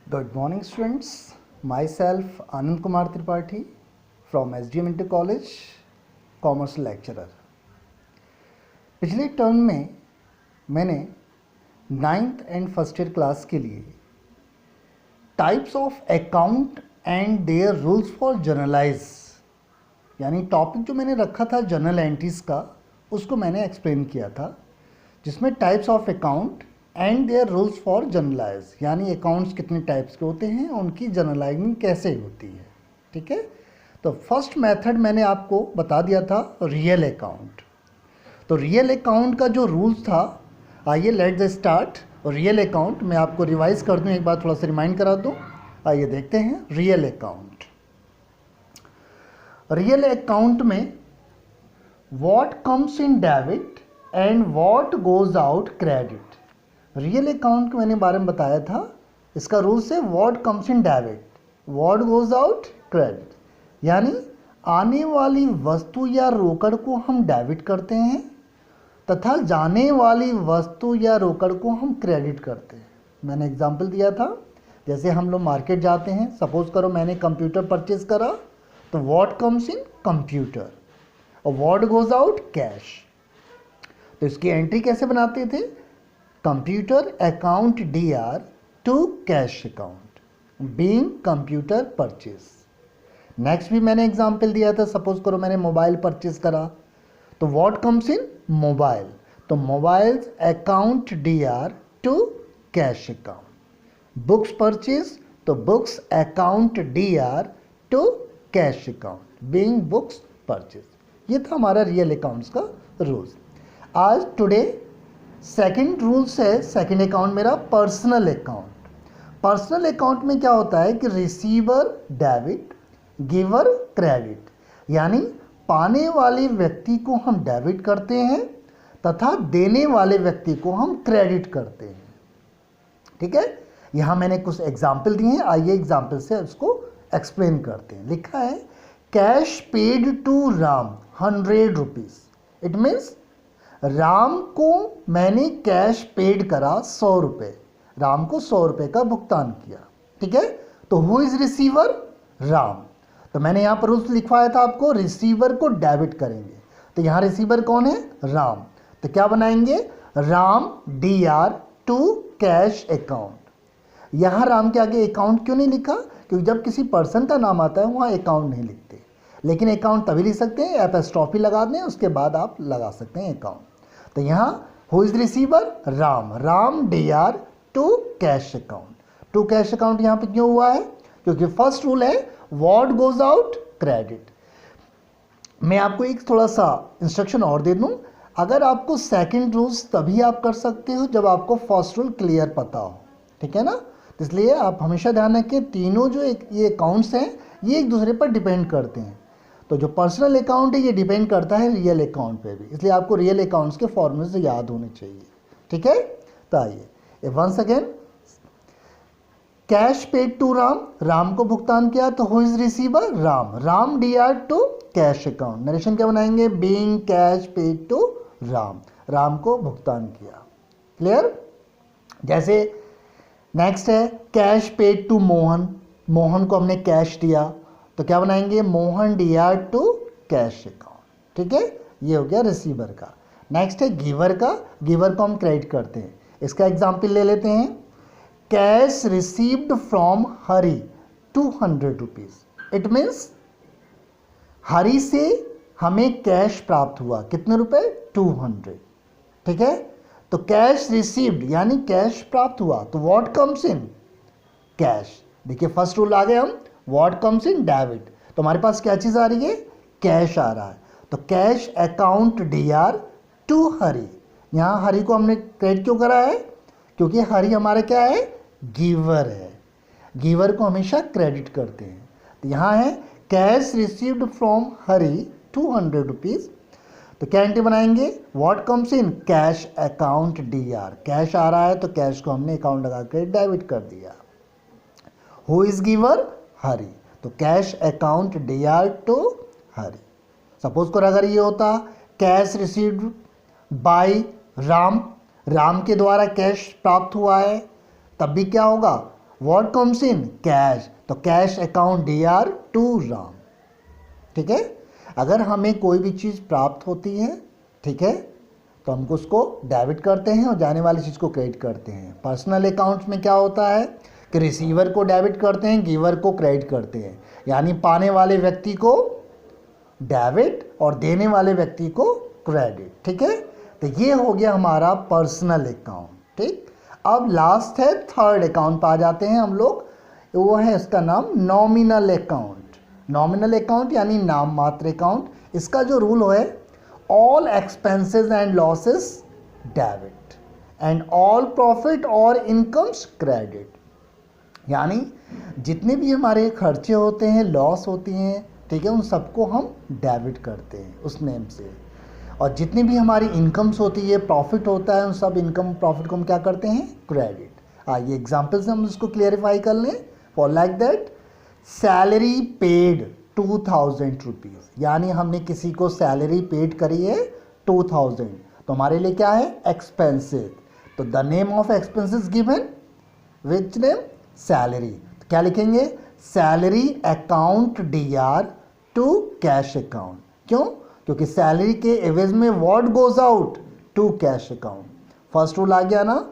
Good morning, students. Myself, Anand Kumar Tripathi from SDM Inter College, commerce lecturer. पिछले term में मैंने 9th and first year class के लिए types of account and their rules for generalized, यानी topic जो मैंने रखा था जर्नल एंट्रीज का, उसको मैंने एक्सप्लेन किया था, जिसमें types of account and their rules for generalized, यानी अकाउंट्स कितने टाइप्स के होते हैं, उनकी जर्नलाइजिंग कैसे होती है। ठीक है, तो फर्स्ट मेथड मैंने आपको बता दिया था रियल अकाउंट। तो रियल अकाउंट का जो रूल्स था, आइए let the start. Real account मैं आपको रिवाइज कर दूं, एक बार थोड़ा सा रिमाइंड करा दूं। आइए देखते हैं रियल अकाउंट। रियल अकाउंट में what comes in debit and what goes out credit. Real account के मैंने बारे में बताया था, इसका रूल्स है what comes in debit, what goes out credit, यानी आने वाली वस्तु या रोकड़ को हम डेबिट करते हैं तथा जाने वाली वस्तु या रोकड़ को हम क्रेडिट करते हैं। मैंने एग्जांपल दिया था, जैसे हम लोग मार्केट जाते हैं, सपोज करो मैंने कंप्यूटर परचेज करा, तो व्हाट कम्स इन कंप्यूटर और व्हाट गोज आउट कैश। तो इसकी एंट्री कैसे बनाते थे, computer account DR to cash account being computer purchase. Next भी मैंने एग्जांपल दिया था, सपोज करो मैंने मोबाइल परचेज करा, तो व्हाट कम्स इन मोबाइल, तो mobiles account DR to cash account. Books purchase, तो books account DR to cash account being books purchase. ये था हमारा रियल अकाउंट्स का रूल्स। आज टुडे सेकंड रूल्स है, सेकंड अकाउंट मेरा पर्सनल अकाउंट। पर्सनल अकाउंट में क्या होता है कि रिसीवर डेबिट, गिवर क्रेडिट, यानी पाने वाले व्यक्ति को हम डेबिट करते हैं तथा देने वाले व्यक्ति को हम क्रेडिट करते हैं। ठीक है, यहां मैंने कुछ एग्जाम्पल दिए हैं, आइए एग्जाम्पल से उसको एक्सप्लेन करते हैं। लिखा है cash paid to Ram 100 rupees. It means Ram को मैंने कैश पेड करा 100 रुपये, राम को 100 रुपये का भुगतान किया। ठीक है, तो हु इज रिसीवर, राम। तो मैंने यहाँ पर रूल्स लिखवाया था आपको, रिसीवर को डेबिट करेंगे, तो यहाँ रिसीवर कौन है, राम। तो क्या बनाएंगे, Ram DR to cash account. यहाँ राम के आगे अकाउंट क्यों नहीं लिखा, क्योंकि जब किसी पर्सन का नाम आता है वहाँ अकाउंट नहीं लिखते, लेकिन अकाउंट तभी लिख सकते हैं एपस्ट्रॉफी लगा दें, उसके बाद आप लगा सकते हैं अकाउंट। तो यहाँ who is receiver, Ram, Ram DR to cash account. To cash account यहाँ पे क्यों हुआ है, क्योंकि फर्स्ट रूल है व्हाट गोज आउट क्रेडिट। मैं आपको एक थोड़ा सा इंस्ट्रक्शन और दे दूं, अगर आपको सेकंड रूल्स तभी आप कर सकते हो जब आपको फर्स्ट रूल क्लियर पता हो। ठीक है ना, इसलिए आप हमेशा ध्यान रखें, तीनों जो ये अकाउंट्स हैं ये एक दूसरे पर डिपेंड करते हैं। तो जो पर्सनल अकाउंट है ये डिपेंड करता है रियल अकाउंट पे भी, इसलिए आपको रियल अकाउंट्स के फॉर्मूले याद होने चाहिए। ठीक है, तो आइए once again, cash paid to Ram, Ram को भुगतान किया, तो who is receiver, Ram, Ram DR to cash account. Narration क्या बनाएंगे, being cash paid to Ram, Ram को भुगतान किया। क्लियर। जैसे नेक्स्ट है cash paid to Mohan, Mohan को हमने कैश दिया, तो क्या बनाएंगे, Mohan DR to cash account. ठीक है, ये हो गया रिसीवर का। नेक्स्ट है गिवर का, गिवर को हम क्रेडिट करते हैं। इसका एग्जांपल ले लेते हैं, cash received from Hari 200 rupees. It means Hari से हमें कैश प्राप्त हुआ, कितने रुपए, 200। ठीक है, तो कैश रिसीव्ड यानी कैश प्राप्त हुआ, तो व्हाट कम्स इन कैश। देखिए फर्स्ट रूल आ गए हम, व्हाट कम्स इन डेबिट, तो हमारे पास क्या चीज आ रही है, कैश आ रहा है, तो कैश अकाउंट DR टू हरी। यहां हरी को हमने क्रेडिट क्यों करा है, क्योंकि हरी हमारा क्या है, गिवर है, गिवर को हमेशा क्रेडिट करते हैं। तो यहां है cash received from Hari 200 rupees, तो क्या एंट्री बनाएंगे, what comes in cash account DR, cash आ रहा है तो कैश को हमने अकाउंट लगा कर डेबिट कर दिया। हु इज गिवर, हरी, तो cash account DR to Hari. Suppose करो अगर ये होता cash received by Ram, Ram के द्वारा कैश प्राप्त हुआ है, तब भी क्या होगा, व्हाट कम्स इन कैश, तो cash account DR to Ram. ठीक है, अगर हमें कोई भी चीज़ प्राप्त होती है, ठीक है, तो हमको उसको डेबिट करते हैं और जाने वाली चीज़ को क्रेडिट करते हैं। पर्सनल अकाउंट्स में क्या होता है कि रिसीवर को डेबिट करते हैं, गिवर को क्रेडिट करते हैं, यानी पाने वाले व्यक्ति को डेबिट और देने वाले व्यक्ति को क्रेडिट। ठीक है, तो ये हो गया हमारा पर्सनल अकाउंट। ठीक, अब लास्ट है थर्ड अकाउंट पर आ जाते हैं हम लोग, वो है इसका नाम नॉमिनल अकाउंट। नॉमिनल अकाउंट यानी नाम मात्र अकाउंट। इसका जो रूल है, all expenses and losses debit and all profit और इनकम्स क्रेडिट, यानी जितने भी हमारे खर्चे होते हैं, लॉस होती हैं, ठीक है, उन सबको हम डेबिट करते हैं उस नेम से, और जितनी भी हमारी इनकम्स होती है, प्रॉफिट होता है, उन सब इनकम प्रॉफिट को हम क्या करते हैं, क्रेडिट। आइए एग्जाम्पल से हम इसको क्लियरिफाई कर लें। For like that, salary paid 2000 rupees, यानी हमने किसी को सैलरी पेड करी है 2000, तो हमारे लिए क्या है, एक्सपेंसेस। तो the name of expenses given which name, salary. तो क्या लिखेंगे, salary account DR to cash account. क्यों, क्योंकि सैलरी के एवज में what goes out to cash account. First rule आ गया ना,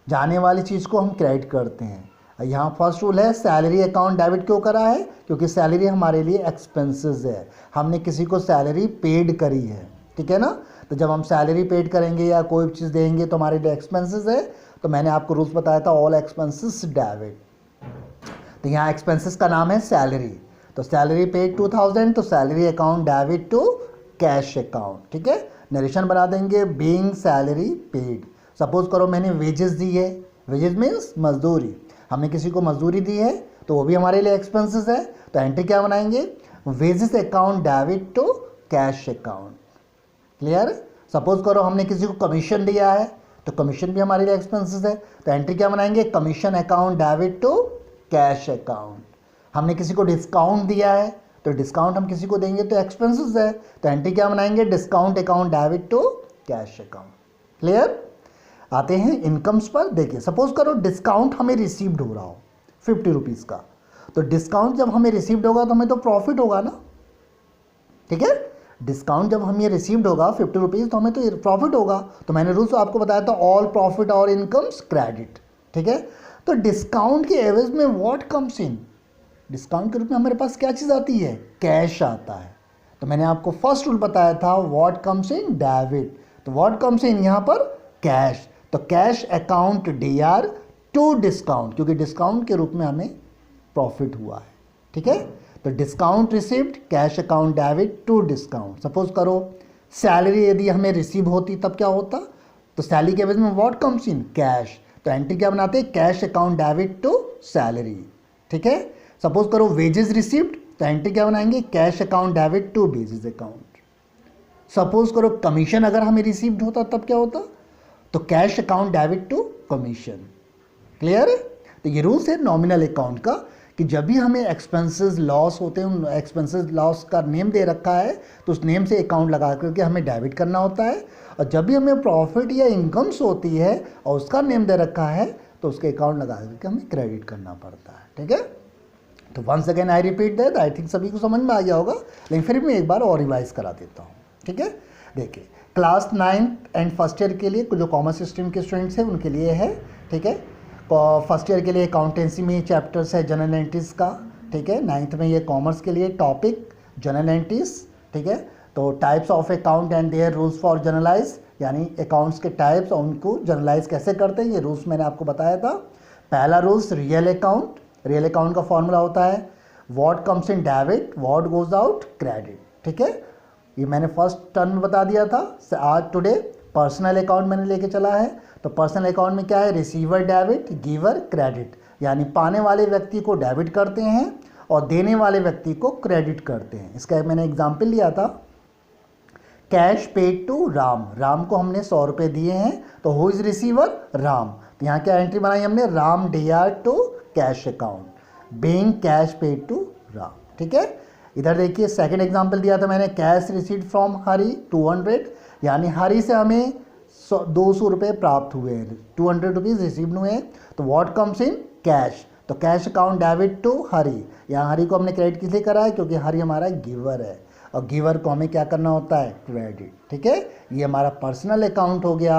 जाने वाली चीज़ को हम क्रेडिट करते हैं। यहाँ फर्स्ट रूल है, सैलरी अकाउंट डेबिट क्यों करा है, क्योंकि सैलरी हमारे लिए एक्सपेंसेस है, हमने किसी को सैलरी पेड करी है। ठीक है ना, तो जब हम सैलरी पेड करेंगे या कोई चीज़ देंगे तो हमारे लिए एक्सपेंसेस है। तो मैंने आपको रूल्स बताया था, ऑल एक्सपेंसेस डेबिट। तो यहाँ एक्सपेंसेस का नाम है सैलरी, तो सैलरी पेड 2000, तो salary account debit to cash account. ठीक है, नरेशन बना देंगे, बीइंग सैलरी पेड। सपोज करो मैंने वेजेस दी है, वेजेस मीन्स मजदूरी, हमने किसी को मजदूरी दी है, तो वो भी हमारे लिए एक्सपेंसेस है। तो एंट्री क्या बनाएंगे, wages account debit to cash account. Clear. Suppose करो हमने किसी को कमीशन दिया है, तो कमीशन भी हमारे लिए एक्सपेंसेस है, तो एंट्री क्या बनाएंगे, commission account debit to cash account. हमने किसी को डिस्काउंट दिया है, तो डिस्काउंट हम किसी को देंगे तो एक्सपेंसेस है, तो एंट्री क्या बनाएंगे, discount account debit to cash account. Clear. आते हैं इनकम्स पर। देखिए सपोज करो डिस्काउंट हमें रिसीव्ड हो रहा हो 50 रुपीज़ का, तो डिस्काउंट जब हमें रिसीव्ड होगा तो हमें तो प्रॉफिट होगा ना। ठीक है, डिस्काउंट जब हमें रिसीव्ड होगा 50 रुपीज़ तो हमें तो प्रॉफिट होगा। तो मैंने रूल्स आपको बताया था, ऑल प्रॉफिट और इनकम्स क्रेडिट। ठीक है, तो डिस्काउंट के एवज में व्हाट कम्स इन, डिस्काउंट के रूप में हमारे पास क्या चीज़ आती है, कैश आता है। तो मैंने आपको फर्स्ट रूल बताया था, व्हाट कम्स इन डेबिट, तो व्हाट कम्स इन यहाँ पर कैश, तो cash account DR to discount, क्योंकि डिस्काउंट के रूप में हमें प्रॉफिट हुआ है। ठीक है, तो discount received, cash account debit to discount. Suppose करो सैलरी यदि हमें रिसीव होती तब क्या होता, तो सैलरी के एवज में व्हाट कम्स इन कैश, तो एंट्री क्या बनाते हैं, cash account debit to salary. ठीक है, सपोज करो वेजेस रिसीव्ड, तो एंट्री क्या बनाएंगे, cash account debit to wages account. Suppose करो कमीशन अगर हमें रिसीव्ड होता तब क्या होता, तो cash account debit to commission. Clear है। तो ये रूल्स है नॉमिनल अकाउंट का, कि जब भी हमें एक्सपेंसेस लॉस होते हैं, उन एक्सपेंसेस लॉस का नेम दे रखा है, तो उस नेम से अकाउंट लगा करके हमें डेबिट करना होता है, और जब भी हमें प्रॉफिट या इनकम्स होती है और उसका नेम दे रखा है, तो उसके अकाउंट लगा करके हमें क्रेडिट करना पड़ता है। ठीक है, तो once again I repeat that, I think सभी को समझ में आ गया होगा, लेकिन फिर मैं एक बार और रिवाइज करा देता हूँ। ठीक है, देखिए class 9th and first year के लिए जो कॉमर्स स्ट्रीम के स्टूडेंट्स हैं उनके लिए है। ठीक है, फर्स्ट ईयर के लिए अकाउंटेंसी में चैप्टर्स है जनरल एंट्रीज का। ठीक है, 9th में ये कॉमर्स के लिए टॉपिक जनरल एंट्रीज। ठीक है, तो types of account and their rules for generalize, यानी अकाउंट्स के टाइप्स और उनको जनरलाइज कैसे करते हैं, ये रूल्स मैंने आपको बताया था। पहला rules real account, real account का फॉर्मूला होता है what comes in debit, what goes out credit. ठीक है, ये मैंने फर्स्ट टर्म में बता दिया था। आज टुडे पर्सनल अकाउंट मैंने लेके चला है, तो पर्सनल अकाउंट में क्या है, रिसीवर डेबिट, गिवर क्रेडिट, यानी पाने वाले व्यक्ति को डेबिट करते हैं और देने वाले व्यक्ति को क्रेडिट करते हैं। इसका मैंने एग्जाम्पल लिया था, cash paid to Ram, Ram को हमने 100 रुपये दिए हैं, तो हु इज रिसीवर, राम। तो यहाँ क्या एंट्री बनाई हमने, Ram DR to cash account, being cash paid to Ram. ठीक है, इधर देखिए सेकंड एग्जांपल दिया था मैंने, कैश रिसीव्ड फ्रॉम हरी 200, यानी हरी से हमें 200 रुपये प्राप्त हुए हैं, 200 रुपीज़ रिसीव्ड हुए हैं, तो व्हाट कम्स इन कैश, तो कैश अकाउंट डेबिट टू हरी। यहाँ हरी को हमने क्रेडिट किस लिए करा है, क्योंकि हरी हमारा गिवर है और गिवर को हमें क्या करना होता है, क्रेडिट। ठीक है, ये हमारा पर्सनल अकाउंट हो गया।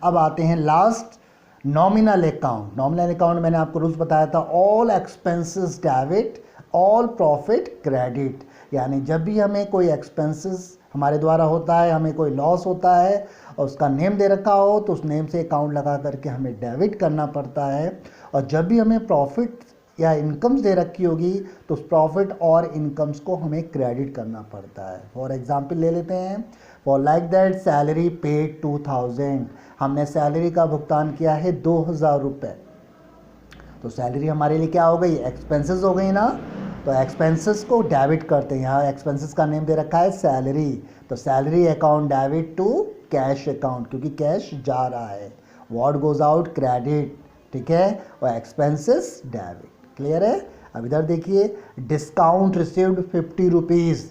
अब आते हैं last, nominal account. Nominal account मैंने आपको रूल्स बताया था, all expenses debit, all profit credit. यानी जब भी हमें कोई एक्सपेंसेस हमारे द्वारा होता है, हमें कोई लॉस होता है और उसका नेम दे रखा हो, तो उस नेम से अकाउंट लगा करके हमें डेबिट करना पड़ता है। और जब भी हमें प्रॉफिट या इनकम्स दे रखी होगी, तो उस प्रॉफिट और इनकम्स को हमें क्रेडिट करना पड़ता है। फॉर एग्जांपल ले लेते हैं, for like that salary paid 2000, हमने सैलरी का भुगतान किया है 2000 रुपये, तो सैलरी हमारे लिए क्या हो गई, एक्सपेंसेस हो गई ना, तो एक्सपेंसेस को डेबिट करते हैं। यहाँ एक्सपेंसेस का नेम दे रखा है सैलरी, तो salary account debit to cash account, क्योंकि कैश जा रहा है। व्हाट गोज आउट क्रेडिट, ठीक है, और एक्सपेंसेस डेबिट। क्लियर है। अब इधर देखिए, डिस्काउंट रिसीव्ड 50 रुपीज़।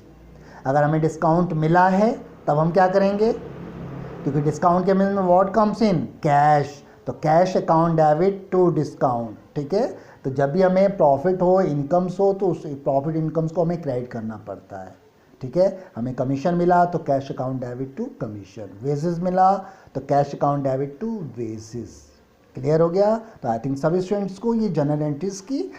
अगर हमें डिस्काउंट मिला है तब हम क्या करेंगे, क्योंकि डिस्काउंट के में व्हाट कम्स इन, कैश, तो cash account debit to discount. ठीक है, तो जब भी हमें प्रॉफिट हो, इनकम्स हो, तो उस प्रॉफिट इनकम्स को हमें क्रेडिट करना पड़ता है। ठीक है, हमें कमीशन मिला तो cash account debit to commission, wages मिला तो cash account debit to wages. Clear हो गया। तो आई थिंक सभी स्टूडेंट्स को ये जनरल एंट्रीज की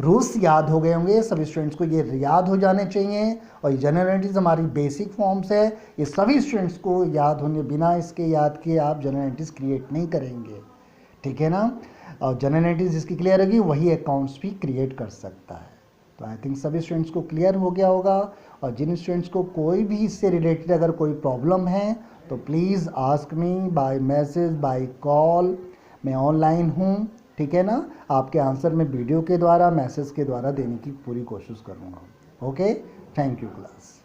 रूल्स याद हो गए होंगे, सभी स्टूडेंट्स को ये याद हो जाने चाहिए। और ये जनरल एंट्रीज हमारी बेसिक फॉर्म्स है, ये सभी स्टूडेंट्स को याद होने, बिना इसके याद किए आप जनरल एंट्रीज क्रिएट नहीं करेंगे। ठीक है ना। और जनरल एंट्रीज जिसकी क्लियर होगी वही अकाउंट्स भी क्रिएट कर सकता है। तो आई थिंक सभी स्टूडेंट्स को क्लियर हो गया होगा। और जिन स्टूडेंट्स को कोई भी इससे रिलेटेड अगर कोई प्रॉब्लम है तो please ask me by message, by call, मैं ऑनलाइन हूँ। ठीक है ना, आपके आंसर मैं वीडियो के द्वारा, मैसेज के द्वारा देने की पूरी कोशिश करूँगा। Okay, thank you class.